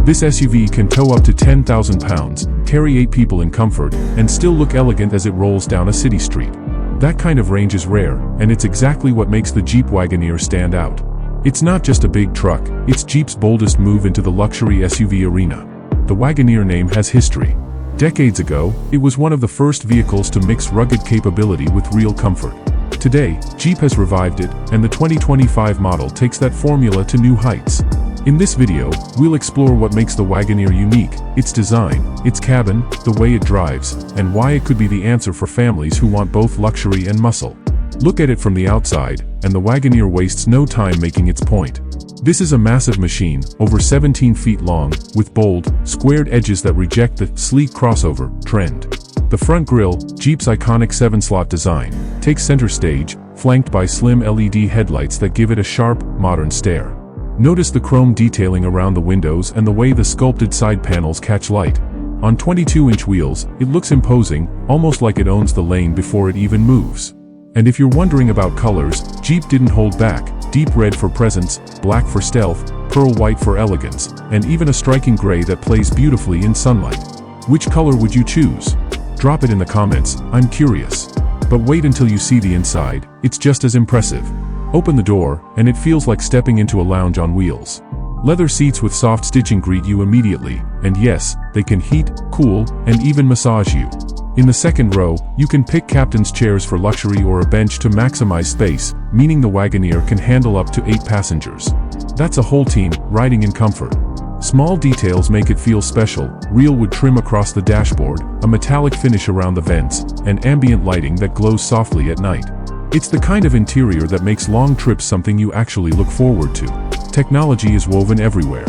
This SUV can tow up to 10,000 pounds, carry 8 people in comfort, and still look elegant as it rolls down a city street. That kind of range is rare, and it's exactly what makes the Jeep Wagoneer stand out. It's not just a big truck, it's Jeep's boldest move into the luxury SUV arena. The Wagoneer name has history. Decades ago, it was one of the first vehicles to mix rugged capability with real comfort. Today, Jeep has revived it, and the 2025 model takes that formula to new heights. In this video, we'll explore what makes the Wagoneer unique, its design, its cabin, the way it drives, and why it could be the answer for families who want both luxury and muscle. Look at it from the outside, and the Wagoneer wastes no time making its point. This is a massive machine, over 17 feet long, with bold, squared edges that reject the sleek crossover trend. The front grille, Jeep's iconic 7-slot design, takes center stage, flanked by slim LED headlights that give it a sharp, modern stare. Notice the chrome detailing around the windows and the way the sculpted side panels catch light. On 22-inch wheels, it looks imposing, almost like it owns the lane before it even moves. And if you're wondering about colors, Jeep didn't hold back. Deep red for presence, black for stealth, pearl white for elegance, and even a striking gray that plays beautifully in sunlight. Which color would you choose? Drop it in the comments, I'm curious. But wait until you see the inside, it's just as impressive. Open the door, and it feels like stepping into a lounge on wheels. Leather seats with soft stitching greet you immediately, and yes, they can heat, cool, and even massage you. In the second row, you can pick captain's chairs for luxury or a bench to maximize space, meaning the Wagoneer can handle up to 8 passengers. That's a whole team, riding in comfort. Small details make it feel special: real wood trim across the dashboard, a metallic finish around the vents, and ambient lighting that glows softly at night. It's the kind of interior that makes long trips something you actually look forward to. Technology is woven everywhere.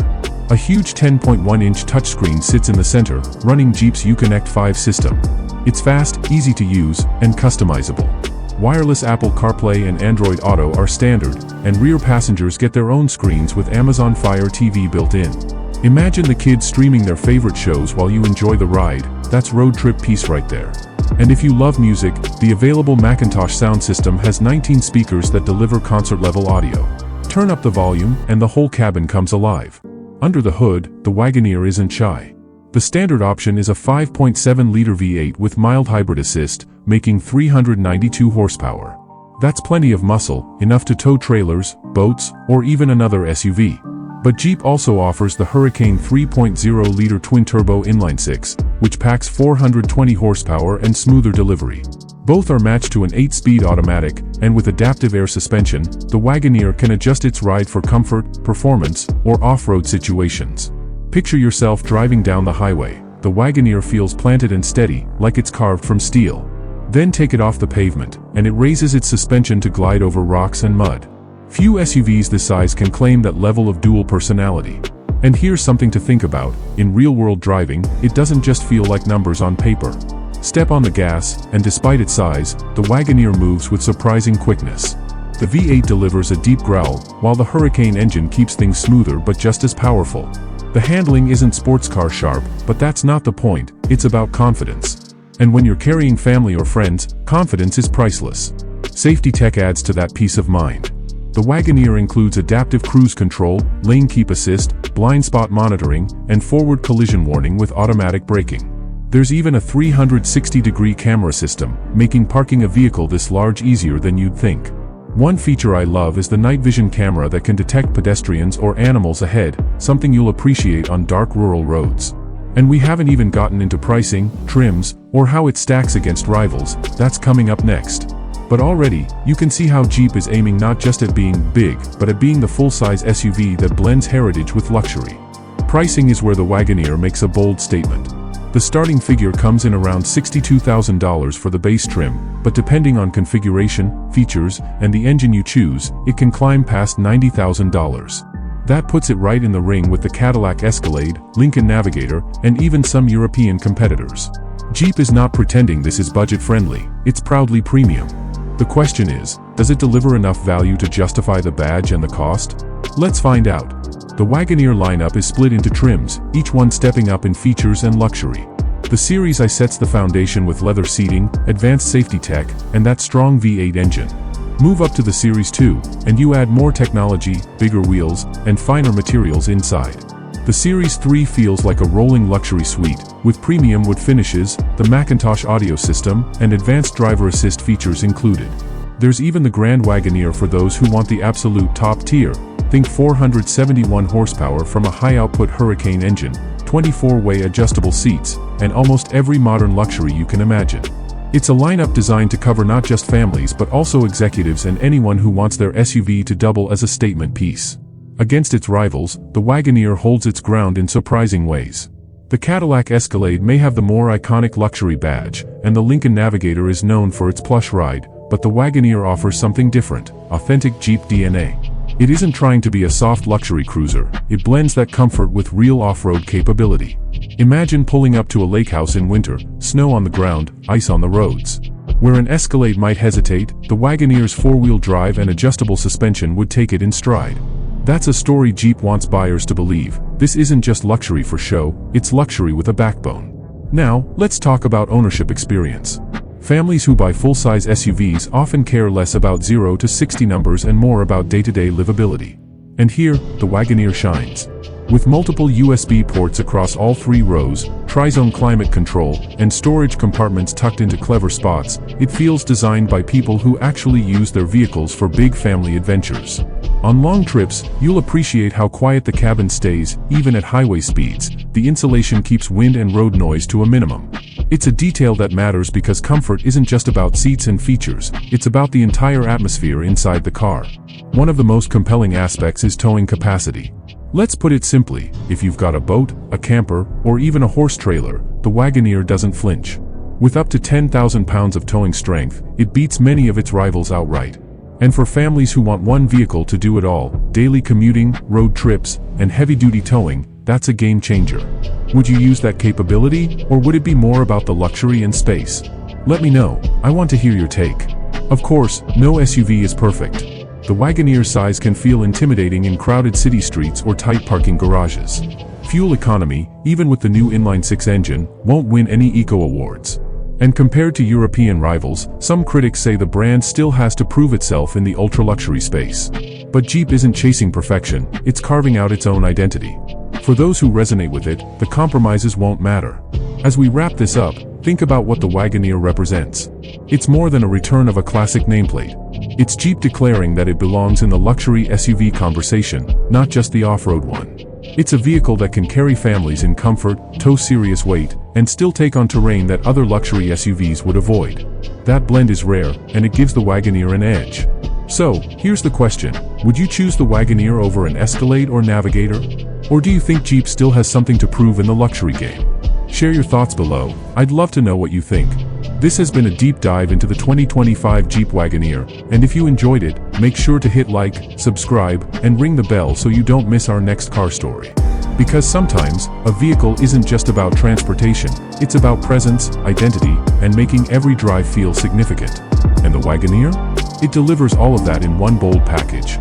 A huge 10.1-inch touchscreen sits in the center, running Jeep's Uconnect 5 system. It's fast, easy to use, and customizable. Wireless Apple CarPlay and Android Auto are standard, and rear passengers get their own screens with Amazon Fire TV built in. Imagine the kids streaming their favorite shows while you enjoy the ride. That's road trip peace right there. And if you love music, the available Macintosh sound system has 19 speakers that deliver concert-level audio. Turn up the volume, and the whole cabin comes alive. Under the hood, the Wagoneer isn't shy. The standard option is a 5.7-liter V8 with mild hybrid assist, making 392 horsepower. That's plenty of muscle, enough to tow trailers, boats, or even another SUV. But Jeep also offers the Hurricane 3.0-liter twin-turbo inline-six, which packs 420 horsepower and smoother delivery. Both are matched to an 8-speed automatic, and with adaptive air suspension, the Wagoneer can adjust its ride for comfort, performance, or off-road situations. Picture yourself driving down the highway. The Wagoneer feels planted and steady, like it's carved from steel. Then take it off the pavement, and it raises its suspension to glide over rocks and mud. Few SUVs this size can claim that level of dual personality. And here's something to think about: in real-world driving, it doesn't just feel like numbers on paper. Step on the gas, and despite its size, the Wagoneer moves with surprising quickness. The V8 delivers a deep growl, while the Hurricane engine keeps things smoother but just as powerful. The handling isn't sports car sharp, but that's not the point. It's about confidence. And when you're carrying family or friends, confidence is priceless. Safety tech adds to that peace of mind. The Wagoneer includes adaptive cruise control, lane keep assist, blind spot monitoring, and forward collision warning with automatic braking. There's even a 360-degree camera system, making parking a vehicle this large easier than you'd think. One feature I love is the night vision camera that can detect pedestrians or animals ahead, something you'll appreciate on dark rural roads. And we haven't even gotten into pricing, trims, or how it stacks against rivals. That's coming up next. But already, you can see how Jeep is aiming not just at being big, but at being the full-size SUV that blends heritage with luxury. Pricing is where the Wagoneer makes a bold statement. The starting figure comes in around $62,000 for the base trim, but depending on configuration, features, and the engine you choose, it can climb past $90,000. That puts it right in the ring with the Cadillac Escalade, Lincoln Navigator, and even some European competitors. Jeep is not pretending this is budget-friendly, it's proudly premium. The question is, does it deliver enough value to justify the badge and the cost? Let's find out. The Wagoneer lineup is split into trims, each one stepping up in features and luxury. The Series I sets the foundation with leather seating, advanced safety tech, and that strong V8 engine. Move up to the Series 2, and you add more technology, bigger wheels, and finer materials inside. The Series 3 feels like a rolling luxury suite, with premium wood finishes, the Macintosh audio system, and advanced driver assist features included. There's even the Grand Wagoneer for those who want the absolute top tier. Think 471 horsepower from a high-output Hurricane engine, 24-way adjustable seats, and almost every modern luxury you can imagine. It's a lineup designed to cover not just families but also executives and anyone who wants their SUV to double as a statement piece. Against its rivals, the Wagoneer holds its ground in surprising ways. The Cadillac Escalade may have the more iconic luxury badge, and the Lincoln Navigator is known for its plush ride, but the Wagoneer offers something different: authentic Jeep DNA. It isn't trying to be a soft luxury cruiser, it blends that comfort with real off-road capability. Imagine pulling up to a lake house in winter, snow on the ground, ice on the roads. Where an Escalade might hesitate, the Wagoneer's four-wheel drive and adjustable suspension would take it in stride. That's a story Jeep wants buyers to believe. This isn't just luxury for show, it's luxury with a backbone. Now, let's talk about ownership experience. Families who buy full-size SUVs often care less about 0 to 60 numbers and more about day-to-day livability. And here, the Wagoneer shines. With multiple USB ports across all 3 rows, tri-zone climate control, and storage compartments tucked into clever spots, it feels designed by people who actually use their vehicles for big family adventures. On long trips, you'll appreciate how quiet the cabin stays, even at highway speeds. The insulation keeps wind and road noise to a minimum. It's a detail that matters because comfort isn't just about seats and features, it's about the entire atmosphere inside the car. One of the most compelling aspects is towing capacity. Let's put it simply, if you've got a boat, a camper, or even a horse trailer, the Wagoneer doesn't flinch. With up to 10,000 pounds of towing strength, it beats many of its rivals outright. And for families who want one vehicle to do it all, daily commuting, road trips, and heavy-duty towing, that's a game changer. Would you use that capability, or would it be more about the luxury and space? Let me know, I want to hear your take. Of course, no SUV is perfect. The Wagoneer's size can feel intimidating in crowded city streets or tight parking garages. Fuel economy, even with the new inline-6 engine, won't win any eco awards. And compared to European rivals, some critics say the brand still has to prove itself in the ultra-luxury space. But Jeep isn't chasing perfection, it's carving out its own identity. For those who resonate with it, the compromises won't matter. As we wrap this up, think about what the Wagoneer represents. It's more than a return of a classic nameplate. It's Jeep declaring that it belongs in the luxury SUV conversation, not just the off-road one. It's a vehicle that can carry families in comfort, tow serious weight, and still take on terrain that other luxury SUVs would avoid. That blend is rare, and it gives the Wagoneer an edge. So, here's the question. Would you choose the Wagoneer over an Escalade or Navigator? Or do you think Jeep still has something to prove in the luxury game? Share your thoughts below. I'd love to know what you think. This has been a deep dive into the 2025 Jeep Wagoneer, and if you enjoyed it, make sure to hit like, subscribe, and ring the bell so you don't miss our next car story. Because sometimes, a vehicle isn't just about transportation, it's about presence, identity, and making every drive feel significant. And the Wagoneer? It delivers all of that in one bold package.